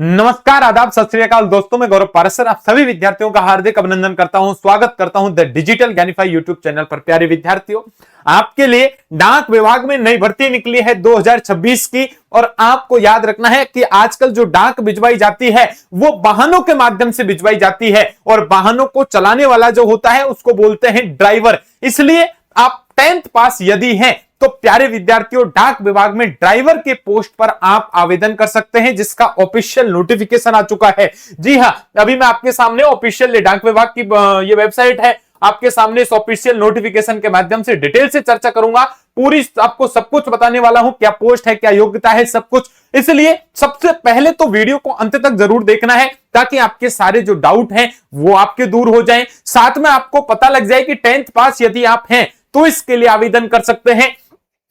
नमस्कार, आदाब, सत श्री अकाल दोस्तों। मैं गौरव पारसर आप सभी विद्यार्थियों का हार्दिक अभिनंदन करता हूं, स्वागत करता हूं द डिजिटल ज्ञानीफाई यूट्यूब चैनल पर। प्यारे विद्यार्थियों, आपके लिए डाक विभाग में नई भर्ती निकली है 2026 की, और आपको याद रखना है कि आजकल जो डाक भिजवाई जाती है वो वाहनों के माध्यम से भिजवाई जाती है, और वाहनों को चलाने वाला जो होता है उसको बोलते हैं ड्राइवर। इसलिए आप 10th पास यदि हैं तो प्यारे विद्यार्थियों, डाक विभाग में ड्राइवर के पोस्ट पर आप आवेदन कर सकते हैं, जिसका ऑफिशियल नोटिफिकेशन आ चुका है। जी हां, अभी मैं आपके सामने ऑफिशियल डाक विभाग की ये वेबसाइट है, आपके सामने इस ऑफिशियल नोटिफिकेशन के माध्यम से डिटेल से चर्चा करूंगा। पूरी आपको सब कुछ बताने वाला हूं, क्या पोस्ट है, क्या योग्यता है, सब कुछ। इसलिए सबसे पहले तो वीडियो को अंत तक जरूर देखना है, ताकि आपके सारे जो डाउट हैं वो आपके दूर हो जाएं। साथ में आपको पता लग जाए कि 10th पास यदि आप हैं तो इसके लिए आवेदन कर सकते हैं।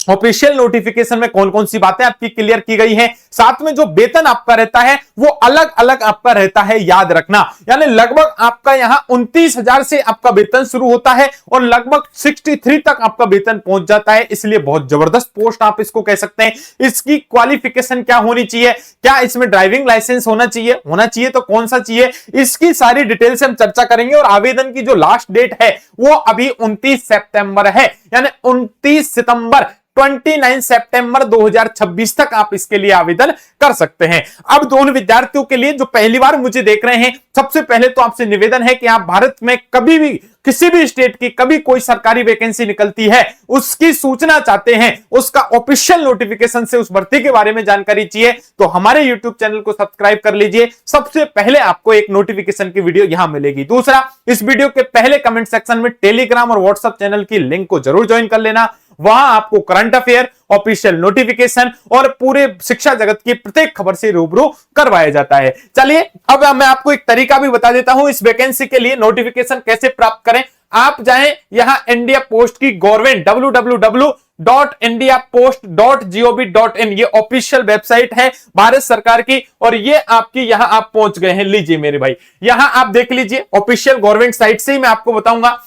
ऑफिशियल नोटिफिकेशन में कौन कौन सी बातें आपकी क्लियर की गई हैं, साथ में जो वेतन आपका रहता है वो अलग अलग आपका रहता है, याद रखना। यानी लगभग आपका यहां 29,000 से आपका वेतन शुरू होता है और लगभग 63 तक आपका वेतन पहुंच जाता है। इसलिए बहुत जबरदस्त पोस्ट आप इसको कह सकते हैं। इसकी क्वालिफिकेशन क्या होनी चाहिए, क्या इसमें ड्राइविंग लाइसेंस होना चाहिए तो कौन सा चाहिए, इसकी सारी डिटेल से हम चर्चा करेंगे। और आवेदन की जो लास्ट डेट है वो अभी 29 सितंबर है, यानी 29 सितंबर 29 सितंबर 2026 तक आप इसके लिए आवेदन कर सकते हैं। अब दोनों विद्यार्थियों के लिए जो पहली बार मुझे देख रहे हैं, सबसे पहले तो आपसे निवेदन है कि आप भारत में कभी भी किसी भी स्टेट की कभी कोई सरकारी वैकेंसी निकलती है, उसकी सूचना चाहते हैं, उसका ऑफिशियल नोटिफिकेशन से उस भर्ती के बारे में जानकारी चाहिए, तो हमारे YouTube चैनल को सब्सक्राइब कर लीजिए। सबसे पहले आपको एक नोटिफिकेशन की वीडियो यहां मिलेगी। दूसरा, इस वीडियो के पहले कमेंट सेक्शन में टेलीग्राम और व्हाट्सएप चैनल की लिंक को जरूर ज्वाइन कर लेना। वहां आपको करंट अफेयर, ऑफिशियल नोटिफिकेशन और पूरे शिक्षा जगत की प्रत्येक खबर से रूबरू करवाया जाता है। चलिए, अब मैं आपको एक तरीका भी बता देता हूं इस वैकेंसी के लिए नोटिफिकेशन कैसे प्राप्त करें। आप जाएं यहां इंडिया पोस्ट की गवर्नमेंट www.indiapost.gov.in, ये ऑफिशियल वेबसाइट है भारत सरकार की, और ये आपकी यहां आप पहुंच गए हैं। लीजिए मेरे भाई, यहां आप देख लीजिए ऑफिशियल गवर्नमेंट साइट से ही मैं आपको बताऊंगा।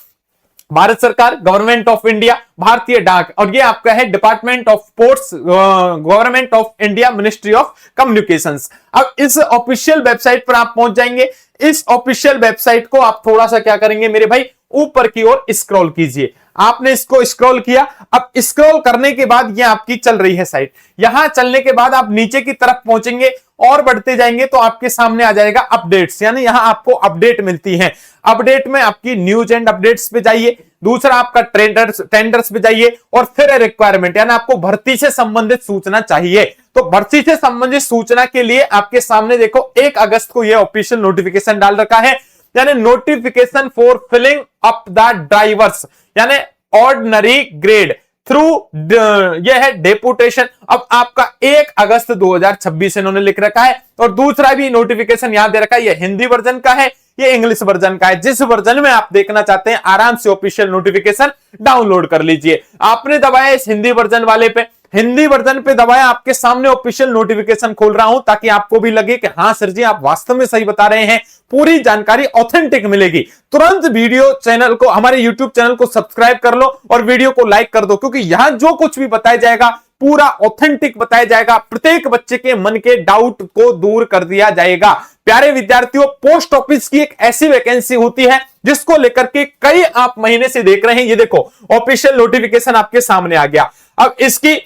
भारत सरकार, गवर्नमेंट ऑफ इंडिया, भारतीय डाक, और ये आपका है department of ports, government of India, ministry of communications. अब इस ऑफिशियल वेबसाइट पर आप पहुंच जाएंगे। इस ऑफिशियल वेबसाइट को आप थोड़ा सा क्या करेंगे मेरे भाई, ऊपर की ओर स्क्रॉल कीजिए। आपने इसको स्क्रॉल किया। अब स्क्रॉल करने के बाद ये आपकी चल रही है साइट। यहां चलने के बाद आप नीचे की तरफ पहुंचेंगे और बढ़ते जाएंगे तो आपके सामने आ जाएगा अपडेट्स, यानी यहां आपको अपडेट मिलती है। अपडेट में आपकी न्यूज एंड अपडेट्स पे जाइए। दूसरा आपका टेंडर्स पे जाइए, और फिर रिक्वायरमेंट, यानी आपको भर्ती से संबंधित सूचना चाहिए। तो भर्ती से संबंधित सूचना के लिए आपके सामने देखो 1 अगस्त को यह ऑफिशियल नोटिफिकेशन डाल रखा है, यानी notification for filling up the drivers, यानी ऑर्डिनरी ग्रेड थ्रू यह है डेपुटेशन। अब आपका 1 अगस्त 2026 इन्होंने लिख रखा है। और दूसरा भी नोटिफिकेशन यहां दे रखा है, ये हिंदी वर्जन का है, ये इंग्लिश वर्जन का है। जिस वर्जन में आप देखना चाहते हैं आराम से ऑफिशियल नोटिफिकेशन डाउनलोड कर लीजिए। आपने दबाया इस हिंदी वर्जन वाले पे, हिंदी वर्जन पे दबाया, आपके सामने ऑफिशियल नोटिफिकेशन खोल रहा हूं ताकि आपको भी लगे कि हां सर जी आप वास्तव में सही बता रहे हैं, पूरी जानकारी ऑथेंटिक मिलेगी। तुरंत वीडियो चैनल को, हमारे यूट्यूब चैनल को सब्सक्राइब कर लो और वीडियो को लाइक कर दो, क्योंकि यहां जो कुछ भी बताया जाएगा पूरा ऑथेंटिक बताया जाएगा। प्रत्येक बच्चे के मन के डाउट को दूर कर दिया जाएगा। प्यारे विद्यार्थियों, पोस्ट ऑफिस की एक ऐसी वैकेंसी होती है जिसको लेकर के कई आप महीने से देख रहे हैं। ये देखो ऑफिशियल नोटिफिकेशन आपके सामने आ गया। अब इसकी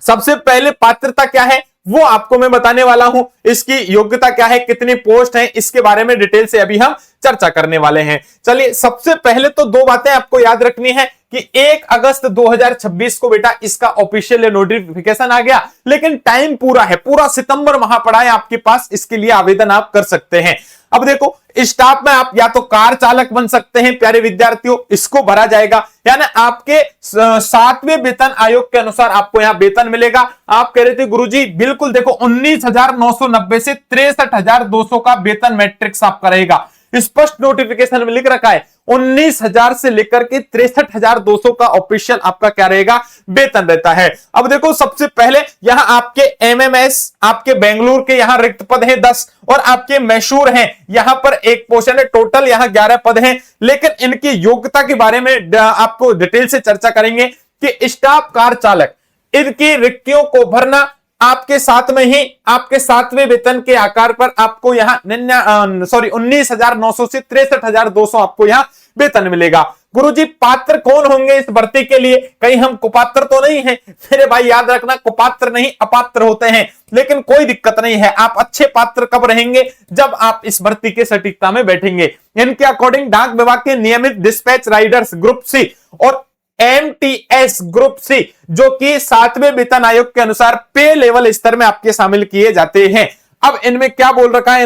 सबसे पहले पात्रता क्या है वो आपको मैं बताने वाला हूं। इसकी योग्यता क्या है, कितनी पोस्ट है, इसके बारे में डिटेल से अभी हम चर्चा करने वाले हैं। चलिए, सबसे पहले तो 2 बातें आपको याद रखनी है कि 1 अगस्त 2026 को बेटा इसका ऑफिशियल नोटिफिकेशन आ गया, लेकिन टाइम पूरा है, पूरा सितंबर माह पड़ा है आपके पास, इसके लिए आवेदन आप कर सकते हैं। अब देखो, स्टाफ में आप या तो कार चालक बन सकते हैं प्यारे विद्यार्थियों, इसको भरा जाएगा, यानी आपके 7वें वेतन आयोग के अनुसार आपको यहां वेतन मिलेगा। आप कह रहे थे गुरुजी, बिल्कुल देखो 19,990 से 63,200 का वेतन मैट्रिक्स आपका रहेगा। स्पष्ट नोटिफिकेशन में लिख रखा है 19,000 से लेकर के 63,200 का ऑफिशियल आपका क्या रहेगा, वेतन रहता है। अब देखो, सबसे पहले यहां आपके एमएमएस, आपके बेंगलुरु के यहां रिक्त पद है 10, और आपके मैसूर हैं यहां पर 1 पोस्ट है। टोटल यहां 11 पद हैं, लेकिन इनकी योग्यता के बारे में आपको डिटेल से चर्चा करेंगे कि स्टाफ कार चालक, इनकी रिक्तियों को भरना आपके साथ में ही आपके 7वें वेतन के आकार पर आपको यहाँ 19,900 से 63,200 आपको यहाँ वेतन मिलेगा। गुरुजी पात्र कौन होंगे इस भर्ती के लिए? कहीं हम कुपात्र तो नहीं है मेरे भाई? याद रखना, कुपात्र नहीं अपात्र होते हैं, लेकिन कोई दिक्कत नहीं है। आप अच्छे पात्र कब रहेंगे? जब आप इस भर्ती के सटीकता में बैठेंगे। इनके अकॉर्डिंग डाक विभाग के नियमित डिस्पैच राइडर्स ग्रुप सी और एमटीएस ग्रुप सी, जो कि 7वें वेतन आयोग के अनुसार पे लेवल स्तर में आपके शामिल किए जाते हैं। अब इनमें क्या बोल रखा है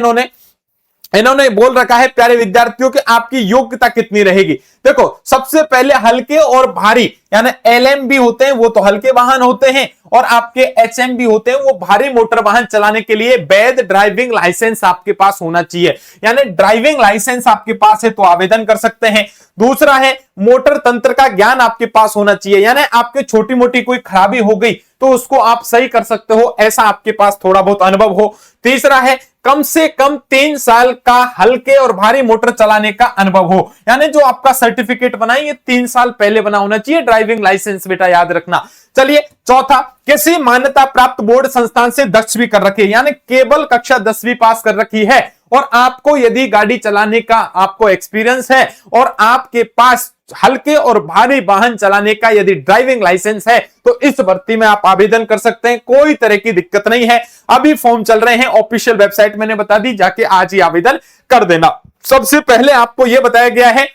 इन्होंने बोल रखा है प्यारे विद्यार्थियों कि आपकी योग्यता कितनी रहेगी। देखो सबसे पहले हल्के और भारी यानी एलएमबी होते हैं, वो तो हल्के वाहन होते हैं, और आपके एचएमबी होते हैं, वो भारी मोटर वाहन चलाने के लिए वैध ड्राइविंग लाइसेंस आपके पास होना चाहिए। यानी ड्राइविंग लाइसेंस आपके पास है तो आवेदन कर सकते हैं। दूसरा है मोटर तंत्र का ज्ञान आपके पास होना चाहिए, यानी आपके छोटी मोटी कोई खराबी हो गई तो उसको आप सही कर सकते हो, ऐसा आपके पास थोड़ा बहुत अनुभव हो। तीसरा है कम से कम 3 साल का हल्के और भारी मोटर चलाने का अनुभव हो, यानी जो आपका सर्टिफिकेट बना ये 3 साल पहले बना होना चाहिए ड्राइविंग लाइसेंस, बेटा याद रखना। चलिए चौथा, किसी मान्यता प्राप्त बोर्ड संस्थान से 10वीं कर रखी है, यानी केवल कक्षा 10वीं पास कर रखी है, और आपको यदि गाड़ी चलाने का आपको एक्सपीरियंस है और आपके पास हल्के और भारी वाहन चलाने का यदि ड्राइविंग लाइसेंस है तो इस भर्ती में आप आवेदन कर सकते हैं, कोई तरह की दिक्कत नहीं है। अभी फॉर्म चल रहे हैं, ऑफिशियल वेबसाइट मैंने बता दी, जाके आज ही आवेदन कर देना। सबसे पहले आपको यह बताया गया है,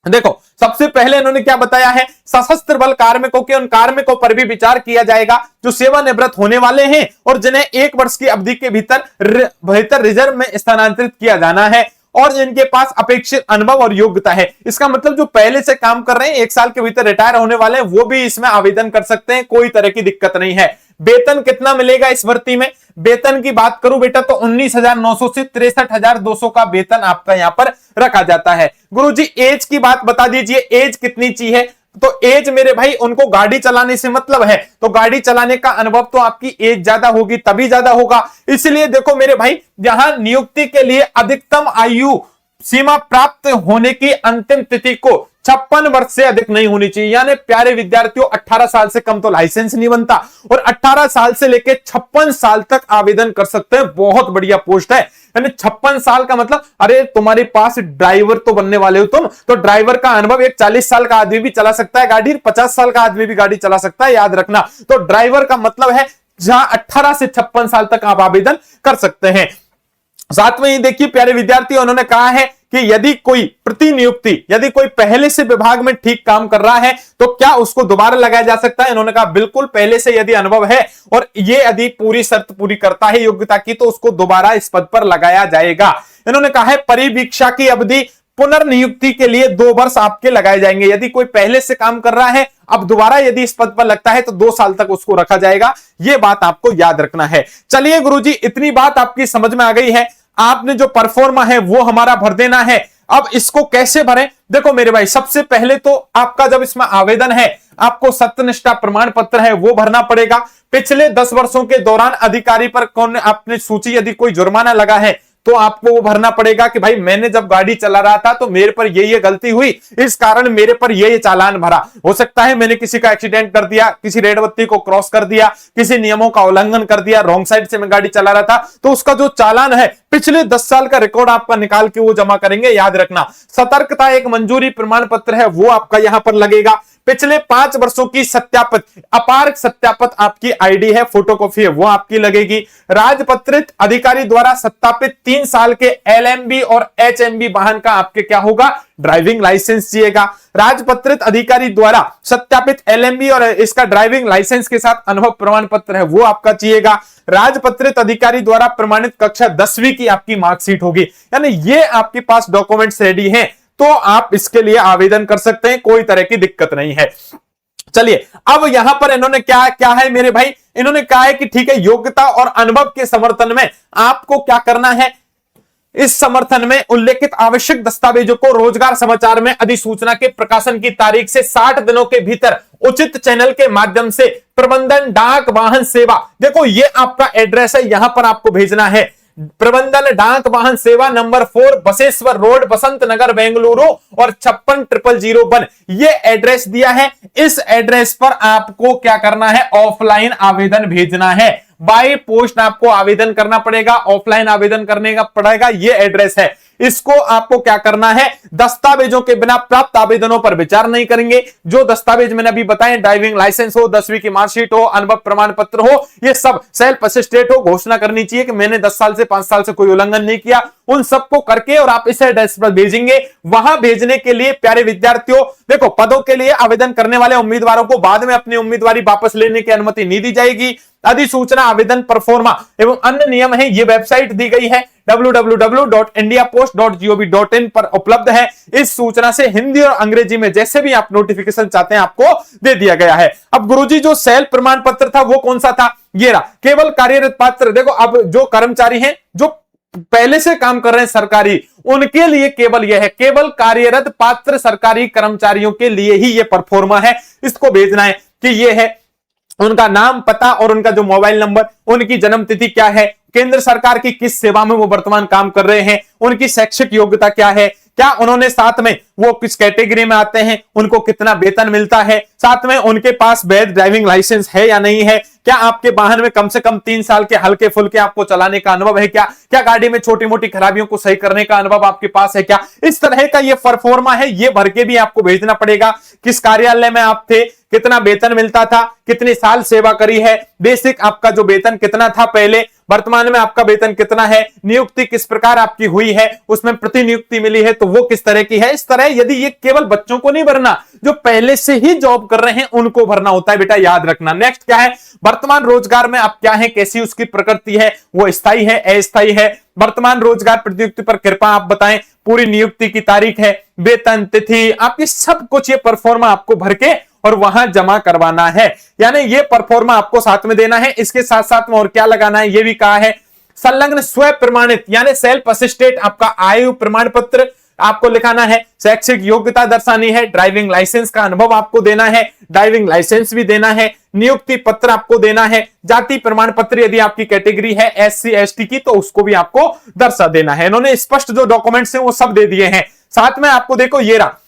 देखो सबसे पहले इन्होंने क्या बताया है, सशस्त्र बल कार्मिकों के उन कार्मिकों पर भी विचार किया जाएगा जो सेवानिवृत्त होने वाले हैं और जिन्हें 1 वर्ष की अवधि के भीतर रिजर्व में स्थानांतरित किया जाना है और जिनके पास अपेक्षित अनुभव और योग्यता है। इसका मतलब जो पहले से काम कर रहे हैं, 1 साल के भीतर रिटायर होने वाले हैं, वो भी इसमें आवेदन कर सकते हैं, कोई तरह की दिक्कत नहीं है। वेतन कितना मिलेगा इस भर्ती में? वेतन की बात करूं बेटा तो 19,900 से 63,200 का वेतन आपका यहां पर रखा जाता है। गुरुजी एज की बात बता दीजिए, एज कितनी चाहिए? तो एज मेरे भाई उनको गाड़ी चलाने से मतलब है, तो गाड़ी चलाने का अनुभव तो आपकी एज ज्यादा होगी तभी ज्यादा होगा। इसलिए देखो मेरे भाई, यहां नियुक्ति के लिए अधिकतम आयु सीमा प्राप्त होने की अंतिम तिथि को 56 वर्ष से अधिक नहीं होनी चाहिए। यानी प्यारे विद्यार्थियों 18 साल से कम तो लाइसेंस नहीं बनता, और 18 साल से लेकर 56 साल तक आवेदन कर सकते हैं। बहुत बढ़िया पोस्ट है, यानी 56 साल का मतलब, अरे तुम्हारे पास ड्राइवर तो बनने वाले हो तुम, तो ड्राइवर का अनुभव एक 40 साल का आदमी भी चला सकता है गाड़ी, 50 साल का आदमी भी गाड़ी चला सकता है, याद रखना। तो ड्राइवर का मतलब है जहां 18 से 56 साल तक आप आवेदन कर सकते हैं। साथ में ही देखिए प्यारे विद्यार्थी, उन्होंने कहा है कि यदि कोई प्रतिनियुक्ति, यदि कोई पहले से विभाग में ठीक काम कर रहा है तो क्या उसको दोबारा लगाया जा सकता है? इन्होंने कहा बिल्कुल, पहले से यदि अनुभव है और ये यदि पूरी शर्त पूरी करता है योग्यता की तो उसको दोबारा इस पद पर लगाया जाएगा। इन्होंने कहा है परिवीक्षा की अवधि पुनर्नियुक्ति के लिए 2 वर्ष आपके लगाए जाएंगे। यदि कोई पहले से काम कर रहा है, अब दोबारा यदि इस पद पर लगता है तो 2 साल तक उसको रखा जाएगा। यह बात आपको याद रखना है। चलिए गुरुजी, इतनी बात आपकी समझ में आ गई है। आपने जो परफॉर्मा है वो हमारा भर देना है। अब इसको कैसे भरें? देखो मेरे भाई, सबसे पहले तो आपका जब इसमें आवेदन है, आपको सत्यनिष्ठा प्रमाण पत्र है वो भरना पड़ेगा। पिछले 10 वर्षों के दौरान अधिकारी पर कौन आपने सूची, यदि कोई जुर्माना लगा है तो आपको वो भरना पड़ेगा कि भाई मैंने जब गाड़ी चला रहा था तो मेरे पर ये गलती हुई, इस कारण मेरे पर ये चालान भरा। हो सकता है मैंने किसी का एक्सीडेंट कर दिया, किसी रेड बत्ती को क्रॉस कर दिया, किसी नियमों का उल्लंघन कर दिया, रॉन्ग साइड से मैं गाड़ी चला रहा था, तो उसका जो चालान है पिछले 10 साल का रिकॉर्ड आपका निकाल के वो जमा करेंगे, याद रखना। सतर्कता एक मंजूरी प्रमाण पत्र है वो आपका यहां पर लगेगा। पिछले 5 वर्षों की सत्यापित अपार्क सत्यापित आपकी आईडी है, फोटोकॉपी है वो आपकी लगेगी। राजपत्रित अधिकारी द्वारा सत्यापित 3 साल के एलएमबी और एचएमबी वाहन का आपके क्या होगा? ड्राइविंग लाइसेंस चाहिएगा। राजपत्रित अधिकारी द्वारा सत्यापित एलएमबी और इसका ड्राइविंग लाइसेंस के साथ अनुभव प्रमाण पत्र है वो आपका चाहिएगा। राजपत्रित अधिकारी द्वारा प्रमाणित कक्षा 10वीं की आपकी मार्कशीट होगी। यानी ये आपके पास डॉक्यूमेंट्स रेडी हैं तो आप इसके लिए आवेदन कर सकते हैं, कोई तरह की दिक्कत नहीं है। चलिए अब यहां पर इन्होंने क्या है मेरे भाई, इन्होंने कहा है कि ठीक है, योग्यता और अनुभव के समर्थन में आपको क्या करना है, इस समर्थन में उल्लेखित आवश्यक दस्तावेजों को रोजगार समाचार में अधिसूचना के प्रकाशन की तारीख से 60 दिनों के भीतर उचित चैनल के माध्यम से प्रबंधन डाक वाहन सेवा, देखो ये आपका एड्रेस है, यहां पर आपको भेजना है। प्रबंधन डाक वाहन सेवा नंबर 4 बसेश्वर रोड बसंत नगर बेंगलुरु और 56,001 ये एड्रेस दिया है। इस एड्रेस पर आपको क्या करना है, ऑफलाइन आवेदन भेजना है। बाय पोस्ट आपको आवेदन करना पड़ेगा, ऑफलाइन आवेदन करने का पड़ेगा। ये एड्रेस है, इसको आपको क्या करना है, दस्तावेजों के बिना प्राप्त आवेदनों पर विचार नहीं करेंगे। जो दस्तावेज मैंने अभी बताए, ड्राइविंग लाइसेंस हो, 10वीं की मार्कशीट हो, अनुभव प्रमाण पत्र हो, ये सब सेल्फ असिस्टेड हो, घोषणा करनी चाहिए कि मैंने 10 साल से 5 साल से कोई उल्लंघन नहीं किया। उन सबको करके और आप इस एड्रेस पर भेजेंगे। वहां भेजने के लिए प्यारे विद्यार्थियों, देखो पदों के लिए आवेदन करने वाले उम्मीदवारों को बाद में अपनी उम्मीदवारी वापस लेने की अनुमति नहीं दी जाएगी। अधिसूचना, आवेदन, परफॉर्मा एवं अन्य नियम है, ये वेबसाइट दी गई है www.indiapost.gov.in पर उपलब्ध है। इस सूचना से हिंदी और अंग्रेजी में जैसे भी आप नोटिफिकेशन चाहते हैं आपको दे दिया गया है। अब गुरुजी जो सेल्फ प्रमाण पत्र था वो कौन सा था, ये रहा, केवल कार्यरत पात्र। देखो अब जो कर्मचारी हैं जो पहले से काम कर रहे हैं सरकारी, उनके लिए केवल यह है, केवल कार्यरत पात्र सरकारी कर्मचारियों के लिए ही ये परफॉर्मा है। इसको भेजना है कि ये है उनका नाम, पता और उनका जो मोबाइल नंबर, उनकी जन्म तिथि क्या है, केंद्र सरकार की किस सेवा में वो वर्तमान काम कर रहे हैं, उनकी शैक्षिक योग्यता क्या है, क्या उन्होंने साथ में वो किस कैटेगरी में आते हैं, उनको कितना वेतन मिलता है, साथ में उनके पास वैध ड्राइविंग लाइसेंस है या नहीं है, क्या आपके वाहन में कम से कम 3 साल के हल्के फुल्के आपको चलाने का अनुभव है, क्या गाड़ी में छोटी मोटी खराबियों को सही करने का अनुभव आपके पास है क्या। इस तरह का ये परफॉर्मा है, ये भर के भी आपको भेजना पड़ेगा। किस कार्यालय में आप थे, कितना वेतन मिलता था, कितने साल सेवा करी है, बेसिक आपका जो वेतन कितना था पहले, वर्तमान में आपका वेतन कितना है, नियुक्ति किस प्रकार आपकी हुई है, उसमें प्रतिनियुक्ति मिली है तो वो किस तरह की है। इस तरह यदि ये केवल बच्चों को नहीं भरना, जो पहले से ही जॉब कर रहे हैं उनको भरना होता है, बेटा याद रखना। नेक्स्ट क्या है, वर्तमान रोजगार में आप क्या है, कैसी उसकी प्रकृति है, वो स्थायी है, अस्थायी है। वर्तमान रोजगार प्रतिनियुक्ति पर कृपया आप बताएं, पूरी नियुक्ति की तारीख है, वेतन तिथि, आपकी सब कुछ ये परफॉर्मा आपको भर के और वहां जमा करवाना है। यानी ये परफॉर्मा आपको साथ में देना है। इसके साथ साथ में और क्या लगाना है ये भी कहा है, संलग्न स्व प्रमाणित यानी सेल्फ असिस्टेड आपका आयु प्रमाण पत्र आपको लिखाना है, शैक्षिक योग्यता दर्शानी है, ड्राइविंग लाइसेंस का अनुभव आपको देना है, ड्राइविंग लाइसेंस भी देना है, नियुक्ति पत्र आपको देना है, जाति प्रमाण पत्र यदि आपकी कैटेगरी है SC ST की तो उसको भी आपको दर्शा देना है। इन्होंने स्पष्ट जो डॉक्यूमेंट्स हैं वो सब दे दिए हैं। साथ में आपको देखो ये रहा,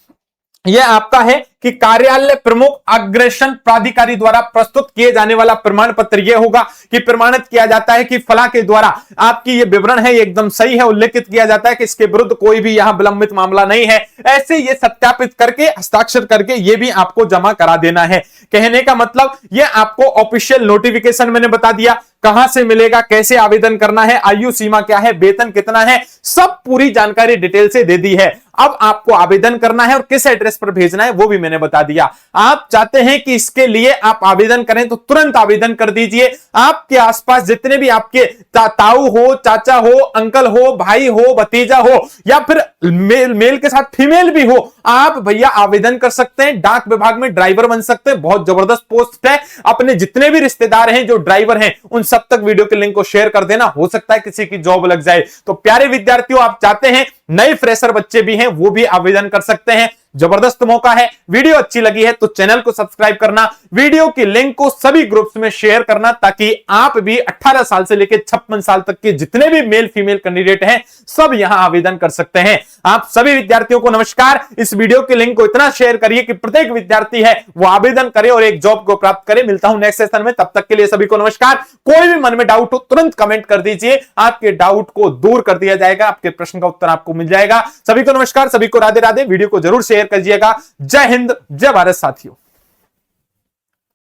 यह आपका है कि कार्यालय प्रमुख अग्रेषण प्राधिकारी द्वारा प्रस्तुत किए जाने वाला प्रमाण पत्र यह होगा कि प्रमाणित किया जाता है कि फला के द्वारा आपकी ये विवरण है, ये एकदम सही है, उल्लेखित किया जाता है कि इसके विरुद्ध कोई भी यहां विलंबित मामला नहीं है। ऐसे ये सत्यापित करके हस्ताक्षर करके ये भी आपको जमा करा देना है। कहने का मतलब ये आपको ऑफिशियल नोटिफिकेशन मैंने बता दिया, कहां से मिलेगा, कैसे आवेदन करना है, आयु सीमा क्या है, वेतन कितना है, सब पूरी जानकारी डिटेल से दे दी है। अब आपको आवेदन करना है और किस एड्रेस पर भेजना है वो भी मैंने बता दिया। आप चाहते हैं कि इसके लिए आप आवेदन करें तो तुरंत आवेदन कर दीजिए। आपके आसपास जितने भी आपके ताऊ हो, चाचा हो, अंकल हो, भाई हो, भतीजा हो या फिर मेल के साथ फीमेल भी हो, आप भैया आवेदन कर सकते हैं। डाक विभाग में ड्राइवर बन सकते हैं, बहुत जबरदस्त पोस्ट है। अपने जितने भी रिश्तेदार हैं जो ड्राइवर हैं उन सब तक वीडियो के लिंक को शेयर कर देना, हो सकता है किसी की जॉब लग जाए। तो प्यारे विद्यार्थियों, आप चाहते हैं नए फ्रेशर बच्चे भी हैं वो भी आवेदन कर सकते हैं, जबरदस्त मौका है। वीडियो अच्छी लगी है तो चैनल को सब्सक्राइब करना, वीडियो की लिंक को सभी ग्रुप्स में शेयर करना ताकि आप भी 18 साल से लेकर 56 साल तक के जितने भी मेल फीमेल कैंडिडेट हैं सब यहां आवेदन कर सकते हैं। आप सभी विद्यार्थियों को नमस्कार। इस वीडियो की लिंक को इतना शेयर करिए कि प्रत्येक विद्यार्थी है वो आवेदन करे और एक जॉब को प्राप्त करे। मिलता हूं नेक्स्ट सेशन में, तब तक के लिए सभी को नमस्कार। कोई भी मन में डाउट हो तुरंत कमेंट कर दीजिए, आपके डाउट को दूर कर दिया जाएगा, आपके प्रश्न का उत्तर आपको मिल जाएगा। सभी को नमस्कार, सभी को राधे राधे। वीडियो को जरूर शेयर करिएगा। जय हिंद, जय भारत साथियों।